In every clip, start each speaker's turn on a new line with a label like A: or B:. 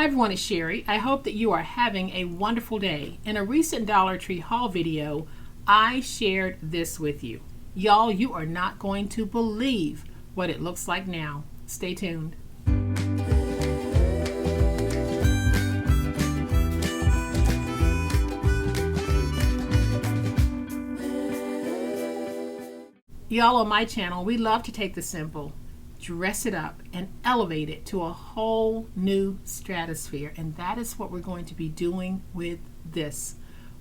A: Hi everyone, it's Sherry. I hope that you are having a wonderful day. In a recent Dollar Tree haul video, I shared this with you. Y'all, you are not going to believe what it looks like now. Stay tuned. Y'all, on my channel, we love to take the simple, dress it up, and elevate it to a whole new stratosphere. And that is what we're going to be doing with this.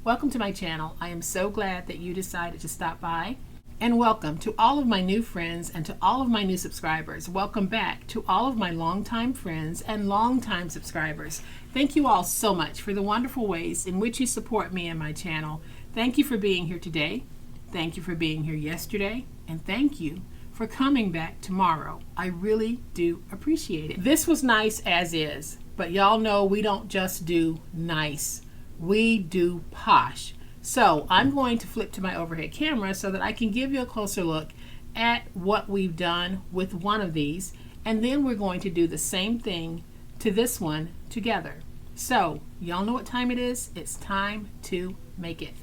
A: Welcome to my channel. I am so glad that you decided to stop by. And welcome to all of my new friends and to all of my new subscribers. Welcome back to all of my longtime friends and longtime subscribers. Thank you all so much for the wonderful ways in which you support me and my channel. Thank you for being here today. Thank you for being here yesterday. And thank you for coming back tomorrow. I really do appreciate it. This was nice as is, but y'all know we don't just do nice, we do posh. So I'm going to flip to my overhead camera so that I can give you a closer look at what we've done with one of these, and then we're going to do the same thing to this one together. So y'all know what time it is? It's time to make it.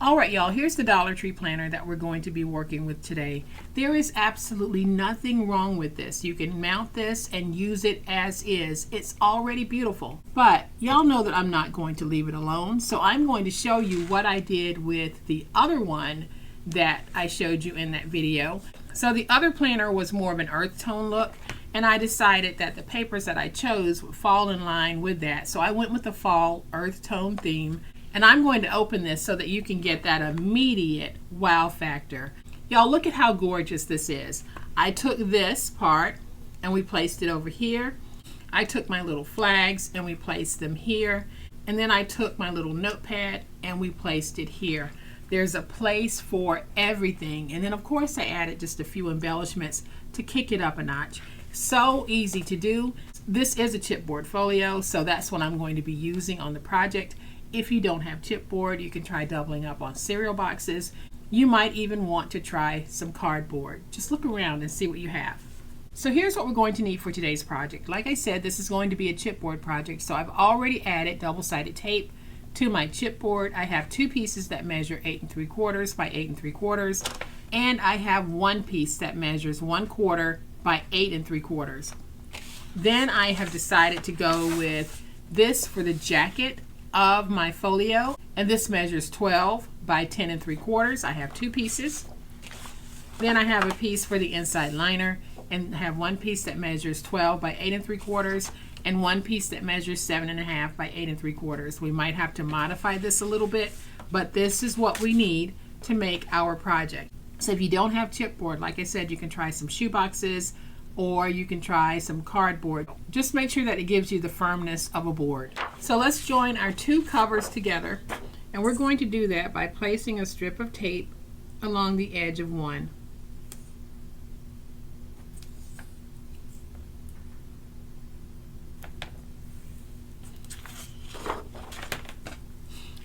A: All right, y'all, here's the Dollar Tree planner that we're going to be working with today. There is absolutely nothing wrong with this. You can mount this and use it as is. It's already beautiful. But y'all know that I'm not going to leave it alone, so I'm going to show you what I did with the other one that I showed you in that video. So the other planner was more of an earth tone look, and I decided that the papers that I chose would fall in line with that. So I went with the fall earth tone theme. And I'm going to open this so that you can get that immediate wow factor. Y'all, look at how gorgeous this is. I took this part and we placed it over here. I took my little flags and we placed them here. And then I took my little notepad and we placed it here. There's a place for everything. And then of course I added just a few embellishments to kick it up a notch. So easy to do. This is a chipboard folio, so that's what I'm going to be using on the project. If you don't have chipboard, you can try doubling up on cereal boxes. You might even want to try some cardboard. Just look around and see what you have. So here's what we're going to need for today's project. Like I said, this is going to be a chipboard project, so I've already added double-sided tape to my chipboard. I have two pieces that measure 8 3/4 by 8 3/4, and I have one piece that measures 1/4 by 8 3/4. Then I have decided to go with this for the jacket of my folio, and this measures 12 by 10 3/4. I have two pieces. Then I have a piece for the inside liner, and have one piece that measures 12 by 8 3/4 and one piece that measures 7.5 by 8 3/4. We might have to modify this a little bit, but this is what we need to make our project. So if you don't have chipboard, like I said, you can try some shoe boxes or you can try some cardboard. Just make sure that it gives you the firmness of a board. So let's join our two covers together, and we're going to do that by placing a strip of tape along the edge of one.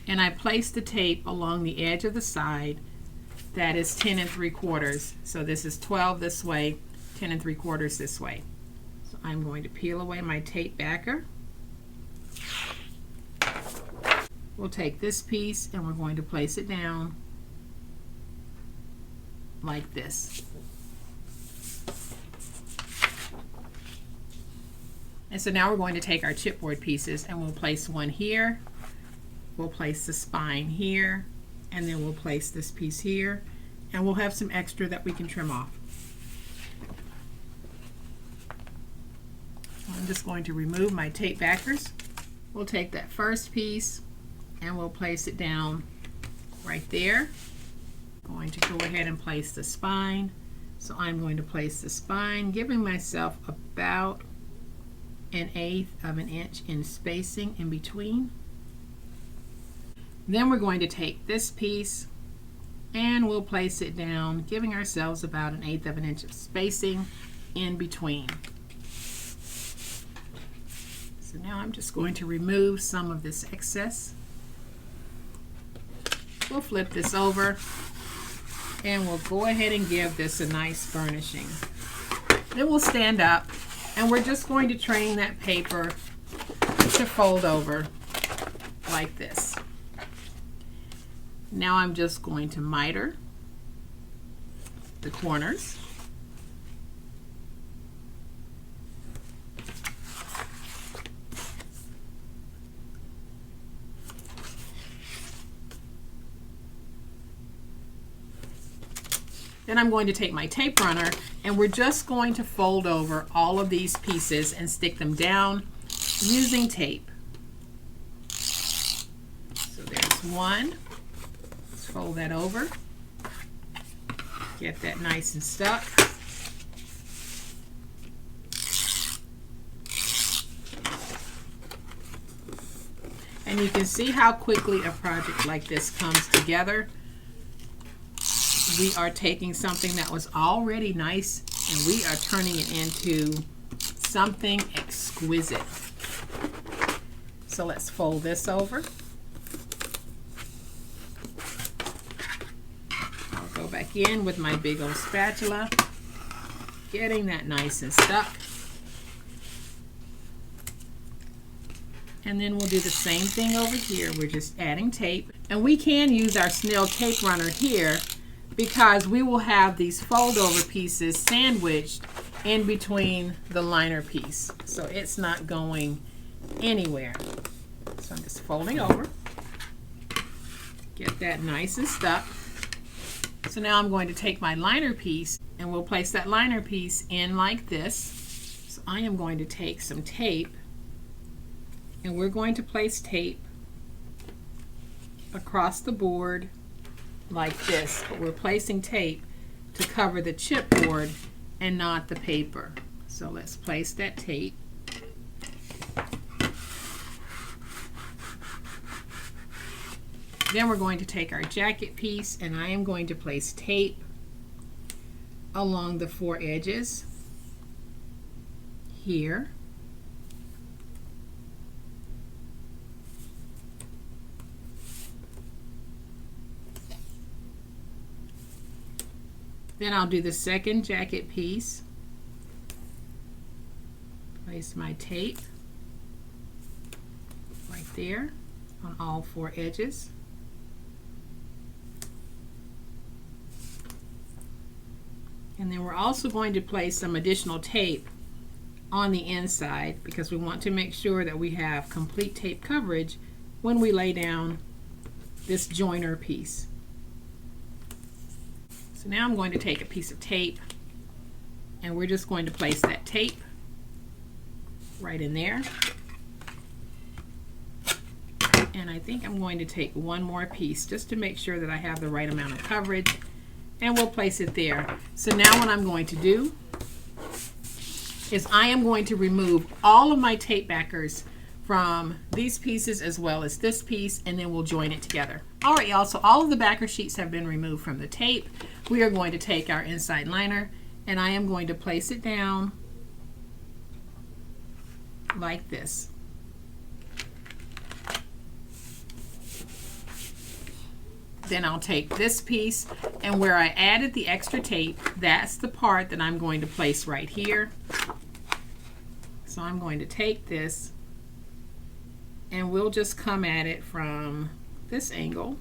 A: And I place the tape along the edge of the side that is 10 3/4. So this is 12 this way, 10 3/4 this way. So I'm going to peel away my tape backer. We'll take this piece and we're going to place it down like this. And so now we're going to take our chipboard pieces and we'll place one here. We'll place the spine here, and then we'll place this piece here, and we'll have some extra that we can trim off. I'm just going to remove my tape backers. We'll take that first piece and we'll place it down right there. I'm going to go ahead and place the spine. So I'm going to place the spine, giving myself about 1/8 of an inch in spacing in between. Then we're going to take this piece and we'll place it down, giving ourselves about 1/8 of an inch of spacing in between. So now I'm just going to remove some of this excess. We'll flip this over and we'll go ahead and give this a nice burnishing. Then we'll stand up and we're just going to train that paper to fold over like this. Now I'm just going to miter the corners. Then I'm going to take my tape runner and we're just going to fold over all of these pieces and stick them down using tape. So there's one. Let's fold that over. Get that nice and stuck. And you can see how quickly a project like this comes together. We are taking something that was already nice and we are turning it into something exquisite. So let's fold this over. I'll go back in with my big old spatula, getting that nice and stuck. And then we'll do the same thing over here. We're just adding tape. And we can use our snail tape runner here because we will have these fold over pieces sandwiched in between the liner piece. So it's not going anywhere. So I'm just folding over. Get that nice and stuck. So now I'm going to take my liner piece and we'll place that liner piece in like this. So I am going to take some tape and we're going to place tape across the board like this, but we're placing tape to cover the chipboard and not the paper. So let's place that tape. Then we're going to take our jacket piece and I am going to place tape along the four edges here. Then I'll do the second jacket piece. Place my tape right there on all four edges. And then we're also going to place some additional tape on the inside because we want to make sure that we have complete tape coverage when we lay down this joiner piece. So now I'm going to take a piece of tape and we're just going to place that tape right in there. And I think I'm going to take one more piece just to make sure that I have the right amount of coverage, and we'll place it there. So now what I'm going to do is I am going to remove all of my tape backers from these pieces as well as this piece, and then we'll join it together. All right, y'all, so all of the backer sheets have been removed from the tape. We are going to take our inside liner and I am going to place it down like this. Then I'll take this piece, and where I added the extra tape, that's the part that I'm going to place right here. So I'm going to take this and we'll just come at it from this angle.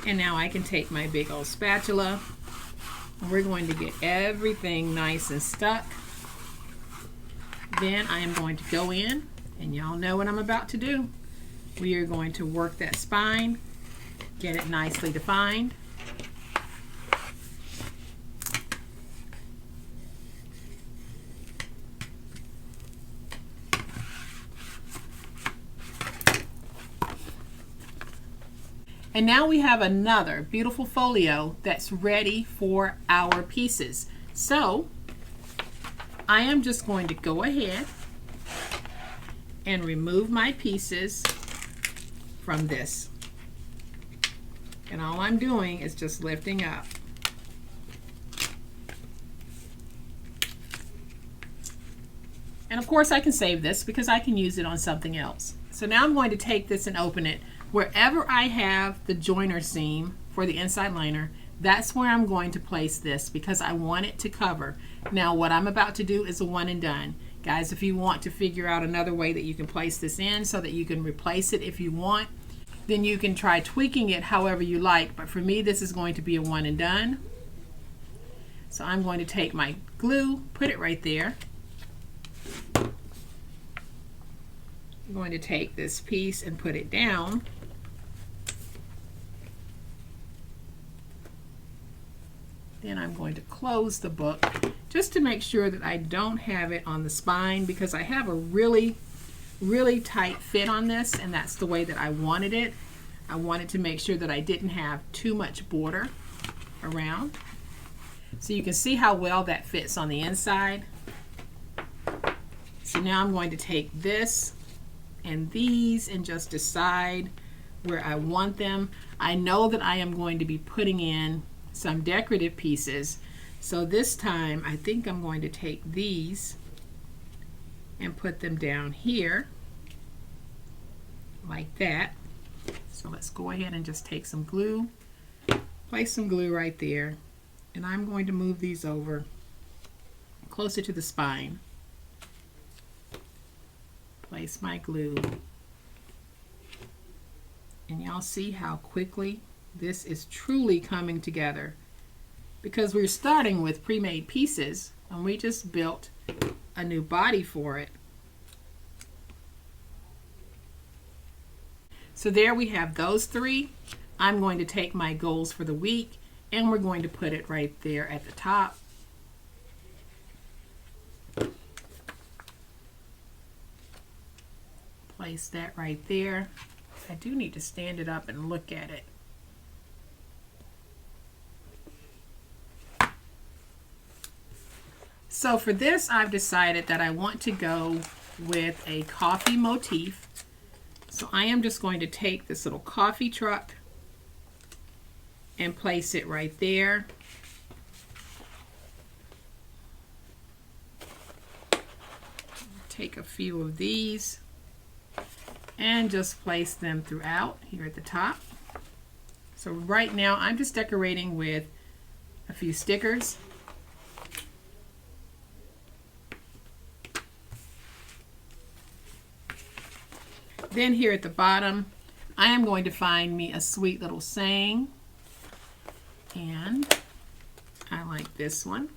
A: And now I can take my big old spatula and we're going to get everything nice and stuck. Then I am going to go in, and y'all know what I'm about to do. We are going to work that spine, get it nicely defined. And now we have another beautiful folio that's ready for our pieces. So I am just going to go ahead and remove my pieces from this. And all I'm doing is just lifting up. And of course I can save this because I can use it on something else. So now I'm going to take this and open it. Wherever I have the joiner seam for the inside liner, That's where I'm going to place this because I want it to cover. Now what I'm about to do is a one and done. Guys, if you want to figure out another way that you can place this in so that you can replace it if you want, then you can try tweaking it however you like. But for me, this is going to be a one and done. So I'm going to take my glue, put it right there. I'm going to take this piece and put it down. Then I'm going to close the book just to make sure that I don't have it on the spine, because I have a really tight fit on this, and that's the way that I wanted it. I wanted to make sure that I didn't have too much border around. So you can see how well that fits on the inside. So now I'm going to take this and these and just decide where I want them. I know that I am going to be putting in some decorative pieces, so this time I think I'm going to take these and put them down here like that. So let's go ahead and just take some glue, place some glue right there, and I'm going to move these over closer to the spine. Place my glue, and y'all see how quickly this is truly coming together, because we're starting with pre-made pieces and we just built a new body for it. So there we have those three. I'm going to take my goals for the week and we're going to put it right there at the top. Place that right there. I do need to stand it up and look at it. So for this, I've decided that I want to go with a coffee motif. So I am just going to take this little coffee truck and place it right there. Take a few of these and just place them throughout here at the top. So right now I'm just decorating with a few stickers. Then here at the bottom, I am going to find me a sweet little saying, and I like this one.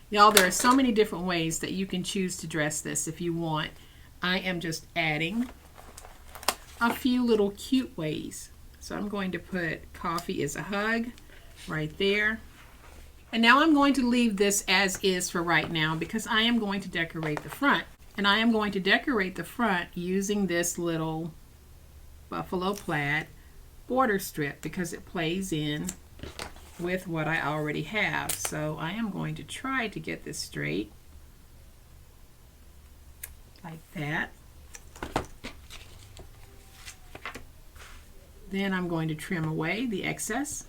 A: Y'all, there are so many different ways that you can choose to dress this if you want. I am just adding a few little cute ways. So I'm going to put coffee is a hug right there. And now I'm going to leave this as is for right now because I am going to decorate the front. And I am going to decorate the front using this little buffalo plaid border strip because it plays in with what I already have. So I am going to try to get this straight like that. Then I'm going to trim away the excess.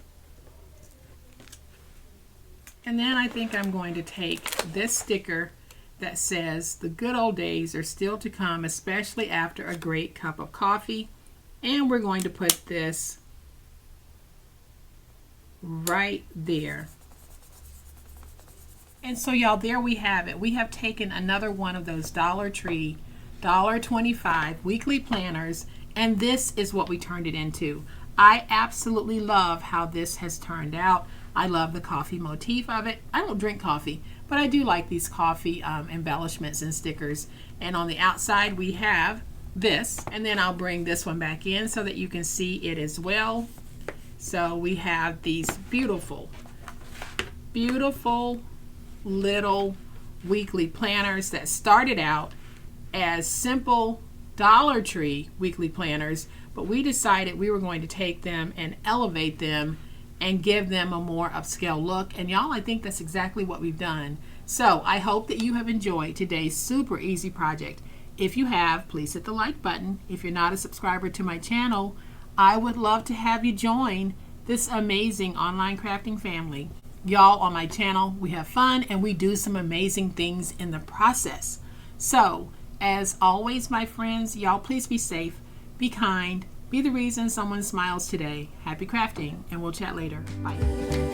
A: And then I think I'm going to take this sticker that says the good old days are still to come, especially after a great cup of coffee. And we're going to put this right there. And so y'all, there we have it. We have taken another one of those Dollar Tree $1.25 weekly planners, and this is what we turned it into. I absolutely love how this has turned out. I love the coffee motif of it. I don't drink coffee, but I do like these coffee embellishments and stickers. And on the outside we have this, and then I'll bring this one back in so that you can see it as well. So we have these beautiful, beautiful little weekly planners that started out as simple Dollar Tree weekly planners, but we decided we were going to take them and elevate them and give them a more upscale look. And y'all, I think that's exactly what we've done. So I hope that you have enjoyed today's super easy project. If you have, please hit the like button. If you're not a subscriber to my channel, I would love to have you join this amazing online crafting family. Y'all, on my channel, we have fun and we do some amazing things in the process. So, as always, my friends, y'all please be safe. be kind, be the reason someone smiles today. Happy crafting, and we'll chat later. Bye.